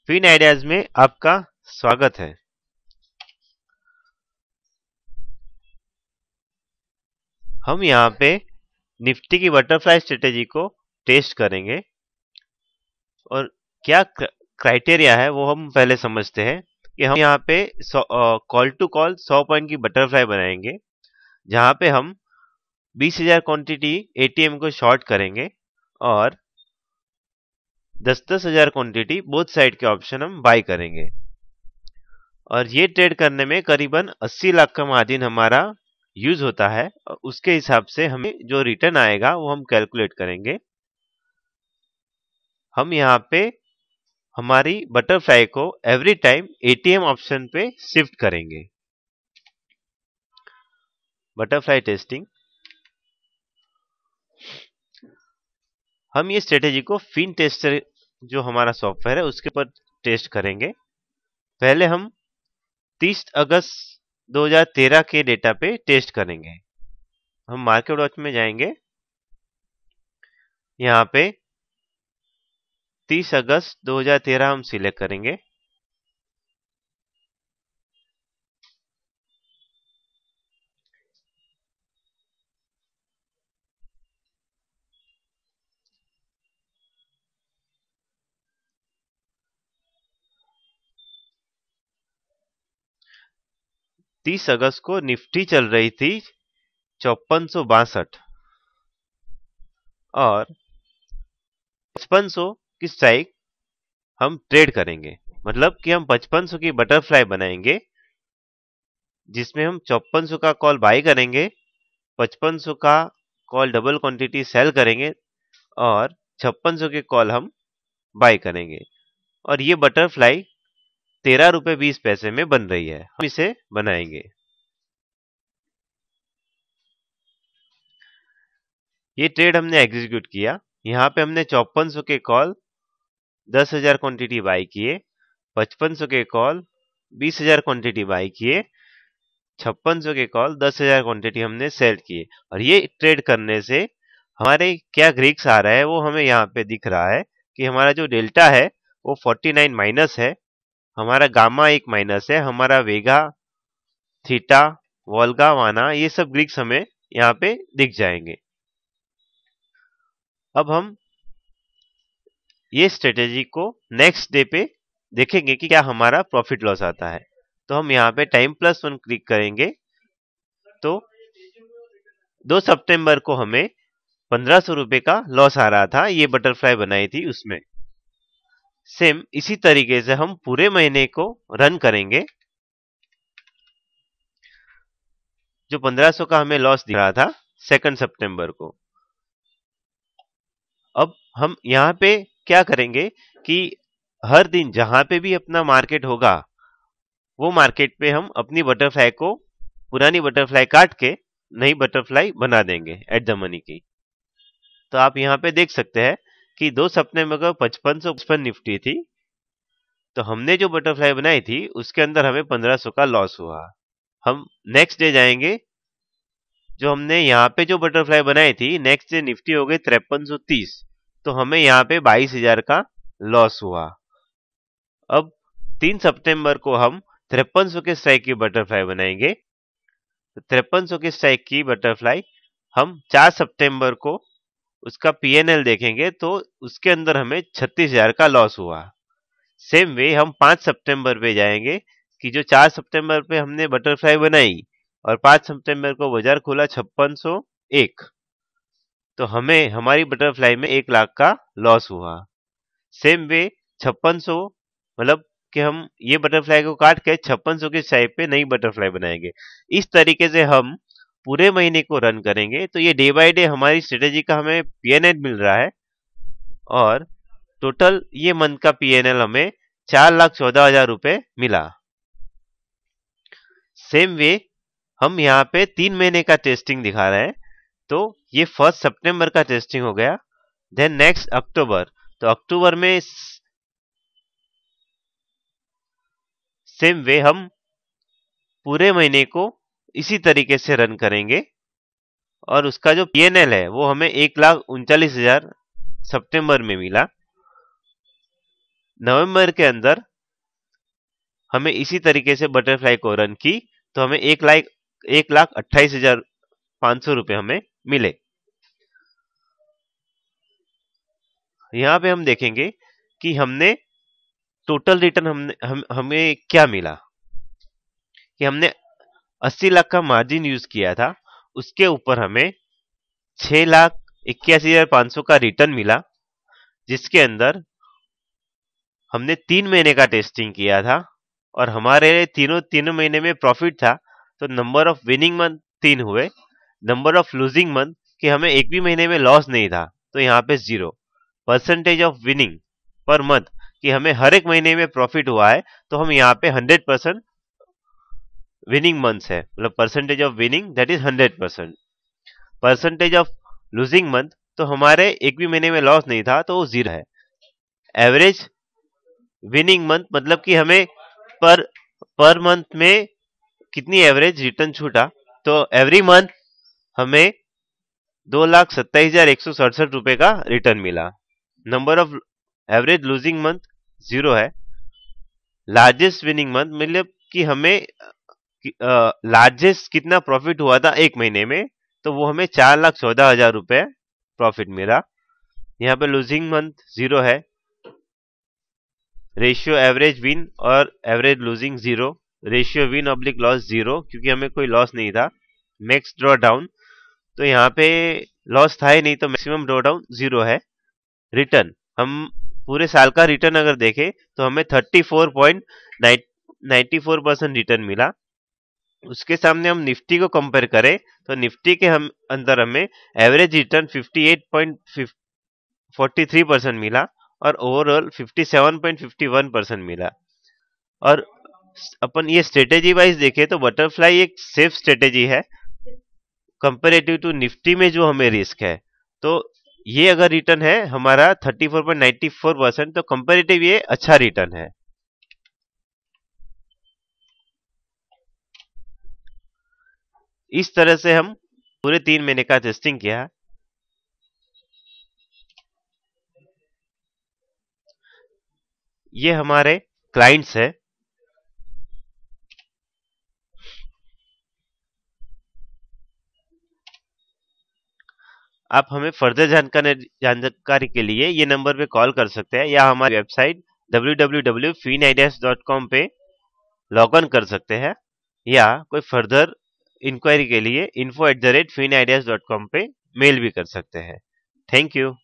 Fin ideas में आपका स्वागत है। हम यहाँ पे निफ्टी की बटरफ्लाई स्ट्रेटेजी को टेस्ट करेंगे और क्या क्राइटेरिया है वो हम पहले समझते हैं कि हम यहाँ पे कॉल टू कॉल 100 पॉइंट की बटरफ्लाई बनाएंगे, जहाँ पे हम 20,000 क्वांटिटी एटीएम को शॉर्ट करेंगे और 10-10 हजार क्वांटिटी बोथ साइड के ऑप्शन हम बाय करेंगे। और ये ट्रेड करने में करीबन 80 लाख का मार्जिन हमारा यूज होता है और उसके हिसाब से हमें जो रिटर्न आएगा वो हम कैलकुलेट करेंगे। हम यहाँ पे हमारी बटरफ्लाई को एवरी टाइम एटीएम ऑप्शन पे शिफ्ट करेंगे। बटरफ्लाई टेस्टिंग, हम ये स्ट्रेटेजी को फिन टेस्टर जो हमारा सॉफ्टवेयर है उसके ऊपर टेस्ट करेंगे। पहले हम 30 अगस्त 2013 के डेटा पे टेस्ट करेंगे। हम मार्केट वॉच में जाएंगे, यहाँ पे 30 अगस्त 2013 हम सिलेक्ट करेंगे। तीस अगस्त को निफ्टी चल रही थी 5462 और 5500 की स्ट्राइक हम ट्रेड करेंगे। मतलब कि हम 5500 की बटरफ्लाई बनाएंगे जिसमें हम 5400 का कॉल बाय करेंगे, 5500 का कॉल डबल क्वांटिटी सेल करेंगे और 5600 के कॉल हम बाय करेंगे। और ये बटरफ्लाई 13 रुपए 20 पैसे में बन रही है। हम इसे बनाएंगे। ये ट्रेड हमने एग्जीक्यूट किया। यहाँ पे हमने 5400 के कॉल 10,000 क्वांटिटी बाय किए, 5500 के कॉल 20,000 क्वांटिटी बाय किए, 5600 के कॉल 10,000 क्वांटिटी हमने सेल किए। और ये ट्रेड करने से हमारे क्या ग्रीक्स आ रहा है वो हमें यहाँ पे दिख रहा है कि हमारा जो डेल्टा है वो 49 माइनस है, हमारा गामा 1 माइनस है, हमारा वेगा, थीटा, वोल्गा, वाना ये सब ग्रीक्स हमें यहाँ पे दिख जाएंगे। अब हम ये स्ट्रेटेजी को नेक्स्ट डे पे देखेंगे कि क्या हमारा प्रॉफिट लॉस आता है। तो हम यहाँ पे टाइम +1 क्लिक करेंगे तो 2 सितंबर को हमें 1500 रुपए का लॉस आ रहा था, ये बटरफ्लाई बनाई थी उसमें। सेम इसी तरीके से हम पूरे महीने को रन करेंगे। जो 1500 का हमें लॉस दिख रहा था 2 सितंबर को, अब हम यहाँ पे क्या करेंगे कि हर दिन जहां पे भी अपना मार्केट होगा वो मार्केट पे हम अपनी बटरफ्लाई को, पुरानी बटरफ्लाई काट के नई बटरफ्लाई बना देंगे एट द मनी की। तो आप यहाँ पे देख सकते हैं कि 2 सितंबर को 5555 निफ्टी थी, तो हमने जो बटरफ्लाई बनाई थी उसके अंदर हमें 1500 का लॉस हुआ। हम नेक्स्ट डे जाएंगे, जो हमने यहाँ पे जो बटरफ्लाई बनाई थी नेक्स्ट डे निफ्टी हो गई 5330, तो हमें यहाँ पे 22,000 का लॉस हुआ। अब 3 सितंबर को हम 5300 के स्ट्राइक की बटरफ्लाई बनाएंगे। तो 5300 के स्ट्राइक की बटरफ्लाई हम 4 सितंबर को उसका पीएनएल देखेंगे तो उसके अंदर हमें 36,000 का लॉस हुआ। सेम वे हम 5 सितंबर पे जाएंगे कि जो 4 सितंबर पे हमने बटरफ्लाई बनाई और 5 सितंबर को बाजार खुला 5601, तो हमें हमारी बटरफ्लाई में 1 लाख का लॉस हुआ। सेम वे 5600, मतलब कि हम ये बटरफ्लाई को काट के 5600 के साइड पे नई बटरफ्लाई बनाएंगे। इस तरीके से हम पूरे महीने को रन करेंगे। तो ये डे बाय डे हमारी स्ट्रेटेजी का हमें पीएनएल मिल रहा है और टोटल ये मंथ का पीएनएल हमें 4,14,000 रुपए मिला। सेम वे हम यहाँ पे 3 महीने का टेस्टिंग दिखा रहे हैं। तो ये 1 सितंबर का टेस्टिंग हो गया। देन नेक्स्ट अक्टूबर, तो अक्टूबर में सेम वे हम पूरे महीने को इसी तरीके से रन करेंगे और उसका जो पीएनएल है वो हमें 1,39,000 सितंबर में मिला। नवंबर के अंदर हमें इसी तरीके से बटरफ्लाई को रन की तो हमें 1,28,500 रुपए हमें मिले। यहां पे हम देखेंगे कि हमने टोटल रिटर्न हमें क्या मिला कि हमने 80 लाख का मार्जिन यूज किया था, उसके ऊपर हमें 6,81,500 का रिटर्न मिला, जिसके अंदर हमने 3 महीने का टेस्टिंग किया था और हमारे तीनों महीने में प्रॉफिट था। तो नंबर ऑफ विनिंग मंथ 3 हुए, नंबर ऑफ लूजिंग मंथ कि हमें एक भी महीने में लॉस नहीं था तो यहाँ पे 0। Percentage of winning per month कि हमें हर एक महीने में प्रॉफिट हुआ है तो हम यहाँ पे 100% विनिंग मंथ्स है, मतलब percentage of winning that is 100%। Percentage of losing month तो हमारे एक भी महीने में लॉस नहीं था तो वो 0 है। एवरेज विनिंग मंथ मतलब कि हमें पर मंथ में कितनी एवरेज रिटर्न छूटा, तो एवरी मंथ हमें 2,27,167 रुपए का रिटर्न मिला। Number of average losing month 0 है। लार्जेस्ट विनिंग मंथ मतलब कि हमें लार्जेस्ट कितना प्रॉफिट हुआ था एक महीने में, तो वो हमें 4,14,000 रुपए प्रॉफिट मिला। यहाँ पे लूजिंग मंथ 0 है। रेशियो एवरेज विन और average losing 0, ratio win oblique loss 0 क्योंकि हमें कोई लॉस नहीं था। मैक्स ड्रॉ डाउन तो यहाँ पे लॉस था ही नहीं तो मैक्सिमम ड्रॉ डाउन 0 है। रिटर्न हम पूरे साल का रिटर्न अगर देखें तो हमें 34.94% रिटर्न मिला। उसके सामने हम निफ्टी को कंपेयर करें तो निफ्टी के हम अंदर हमें एवरेज रिटर्न 58.43% मिला और ओवरऑल 57.51% मिला। और अपन ये स्ट्रेटेजी वाइज देखें तो बटरफ्लाई एक सेफ स्ट्रेटेजी है कंपेरेटिव टू निफ्टी में जो हमें रिस्क है। तो ये अगर रिटर्न है हमारा 34.94% तो कंपेरेटिव ये अच्छा रिटर्न है। इस तरह से हम पूरे 3 महीने का टेस्टिंग किया। ये हमारे क्लाइंट्स है। आप हमें फर्दर जानकारी के लिए ये नंबर पे कॉल कर सकते हैं या हमारी वेबसाइट www.fienideas.com पे लॉग ऑन कर सकते हैं या कोई फर्दर इंक्वायरी के लिए info@fienideas.com पे मेल भी कर सकते हैं। Thank you.